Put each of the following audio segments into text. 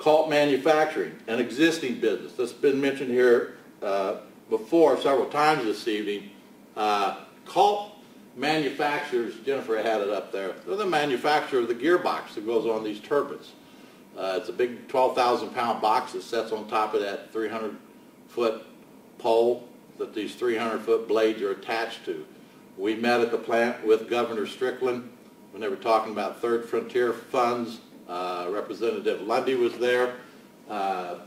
Culp Manufacturing, an existing business that's been mentioned here before several times this evening. Culp manufactures, Jennifer had it up there, they're the manufacturer of the gearbox that goes on these turbines. It's a big 12,000-pound box that sits on top of that 300-foot pole that these 300-foot blades are attached to. We met at the plant with Governor Strickland when they were talking about Third Frontier funds. Representative Lundy was there. I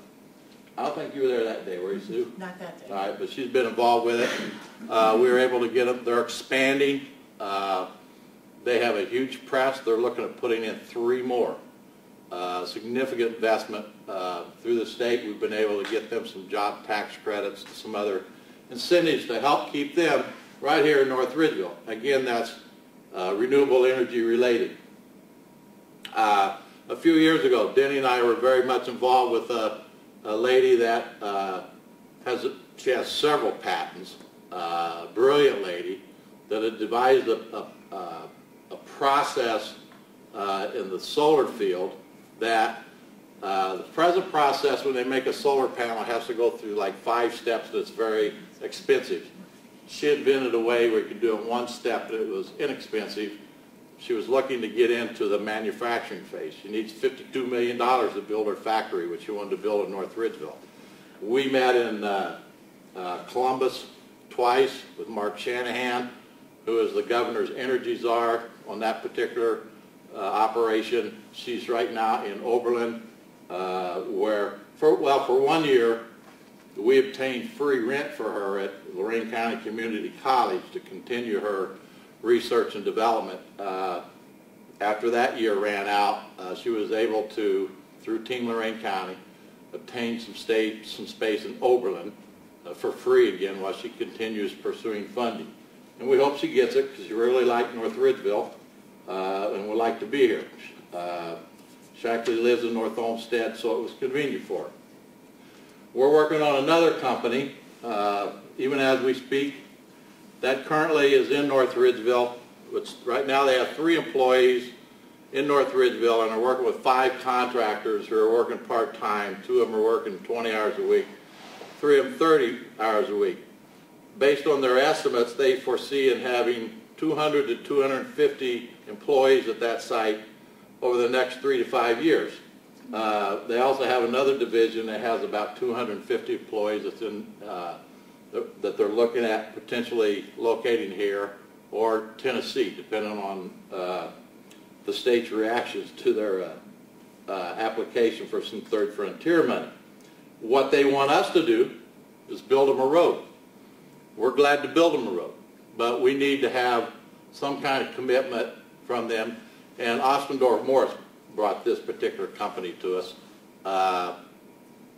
don't think you were there that day, were you, Sue? Not that day. All right, but she's been involved with it. We were able to get them. They're expanding. They have a huge press. They're looking at putting in 3 more. Significant investment through the state. We've been able to get them some job tax credits, some other incentives to help keep them right here in North Ridgeville. Again, that's renewable energy related. A few years ago, Denny and I were very much involved with a lady that she has several patents, brilliant lady, that had devised a process in the solar field that the present process when they make a solar panel has to go through like 5 steps that's very expensive. She invented a way where you could do it 1 step and it was inexpensive. She was looking to get into the manufacturing phase. She needs $52 million to build her factory, which she wanted to build in North Ridgeville. We met in Columbus twice with Mark Shanahan, who is the governor's energy czar on that particular operation. She's right now in Oberlin, where, for 1 year, we obtained free rent for her at Lorain County Community College to continue her research and development. After that year ran out, she was able to, through Team Lorain County, obtain some space in Oberlin for free again while she continues pursuing funding. And we hope she gets it because she really liked North Ridgeville and would like to be here. She actually lives in North Olmsted, so it was convenient for her. We're working on another company, even as we speak, that currently is in North Ridgeville, which right now they have 3 employees in North Ridgeville and are working with 5 contractors who are working part-time. 2 of them are working 20 hours a week, 3 of them 30 hours a week. Based on their estimates, they foresee in having 200 to 250 employees at that site over the next 3 to 5 years. They also have another division that has about 250 employees that's in, that they're looking at potentially locating here or Tennessee, depending on the state's reactions to their application for some Third Frontier money. What they want us to do is build them a road. We're glad to build them a road, but we need to have some kind of commitment from them. And Ostendorf Morris brought this particular company to us.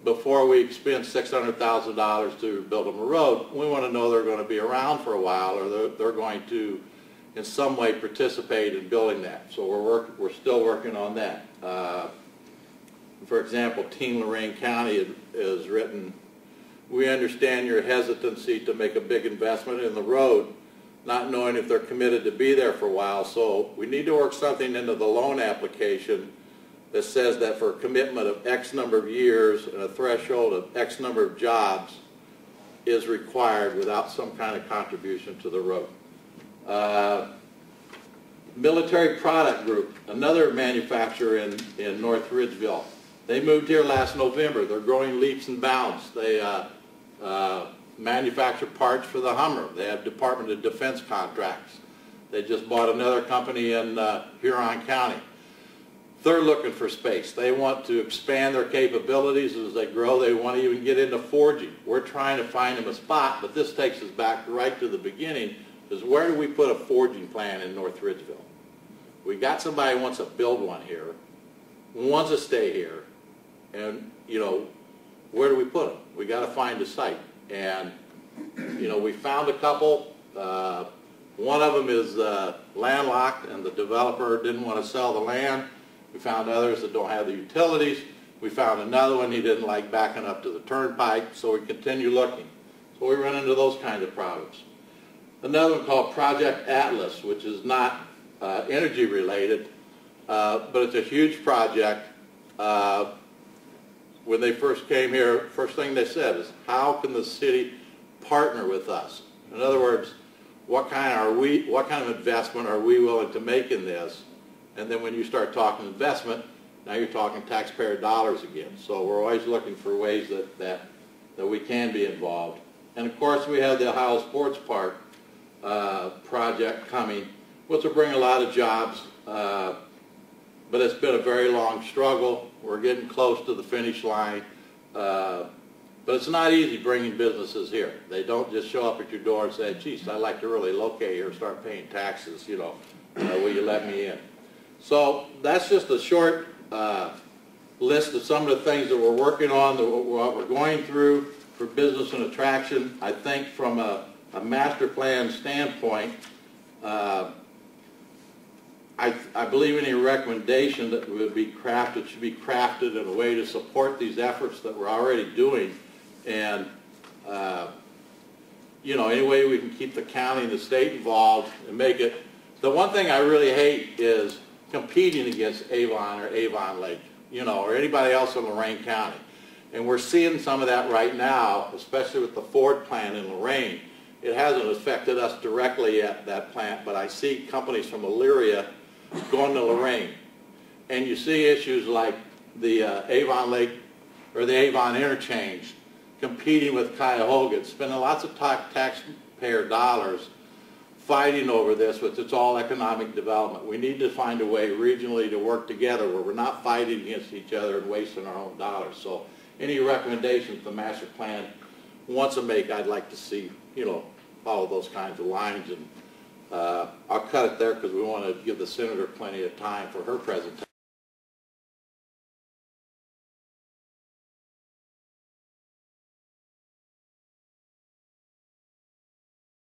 Before we spend $600,000 to build them a road, we want to know they're going to be around for a while, or they're going to in some way participate in building that. So we're still working on that. For example, Team Lorain County has written, "We understand your hesitancy to make a big investment in the road, not knowing if they're committed to be there for a while, so we need to work something into the loan application that says that for a commitment of X number of years and a threshold of X number of jobs is required without some kind of contribution to the road." Military Product Group, another manufacturer in North Ridgeville. They moved here last November. They're growing leaps and bounds. They manufacture parts for the Hummer. They have Department of Defense contracts. They just bought another company in Huron County. They're looking for space. They want to expand their capabilities as they grow. They want to even get into forging. We're trying to find them a spot, but this takes us back right to the beginning, is where do we put a forging plant in North Ridgeville? We got somebody who wants to build one here, wants to stay here, and, you know, where do we put them? We got to find a site. And, you know, we found a couple. One of them is landlocked, and the developer didn't want to sell the land. We found others that don't have the utilities. We found another one, he didn't like backing up to the turnpike, so we continue looking. So we run into those kinds of problems. Another one called Project Atlas, which is not energy related, but it's a huge project. when they first came here, first thing they said is, how can the city partner with us? In other words, what kind of investment are we willing to make in this? And then when you start talking investment, now you're talking taxpayer dollars again. So we're always looking for ways that we can be involved. And of course we have the Ohio Sports Park project coming, which will bring a lot of jobs, but it's been a very long struggle. We're getting close to the finish line, but it's not easy bringing businesses here. They don't just show up at your door and say, geez, I'd like to really locate here and start paying taxes, you know, will you let me in? So that's just a short list of some of the things that we're working on, what we're going through for business and attraction. I think from a master plan standpoint, I believe any recommendation that would be crafted should be crafted in a way to support these efforts that we're already doing, and you know, any way we can keep the county and the state involved and make it. The one thing I really hate is competing against Avon or Avon Lake, you know, or anybody else in Lorain County, and we're seeing some of that right now, especially with the Ford plant in Lorain. It hasn't affected us directly at that plant, but I see companies from Elyria going to Lorain. And you see issues like the Avon Lake or the Avon interchange competing with Cuyahoga, spending lots of taxpayer dollars fighting over this, which it's all economic development. We need to find a way regionally to work together where we're not fighting against each other and wasting our own dollars. So any recommendations the master plan wants to make, I'd like to see, you know, follow those kinds of lines. And I'll cut it there because we want to give the senator plenty of time for her presentation.